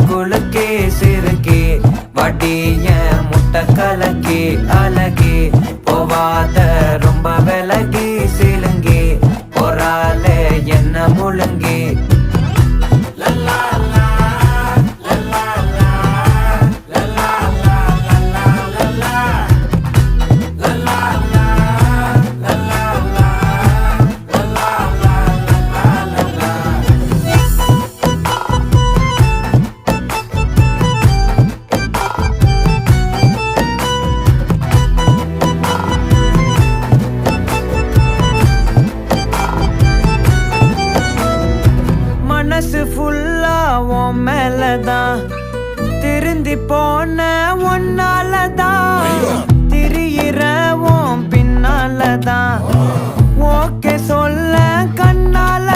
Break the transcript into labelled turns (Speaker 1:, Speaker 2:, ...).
Speaker 1: குலுக்கே சிறுக்கே வடிய முட்டை கலக்கே அழகே போவாத ரொம்ப விலகி சிலுங்கி போறால என்ன முழுங்கி மனசு ஃபுல்லா உன் மேலதான் திருந்தி போன ஒன்னாலதான் திரியிற உன் பின்னாலதான் ஓகே சொல்ல கண்ணால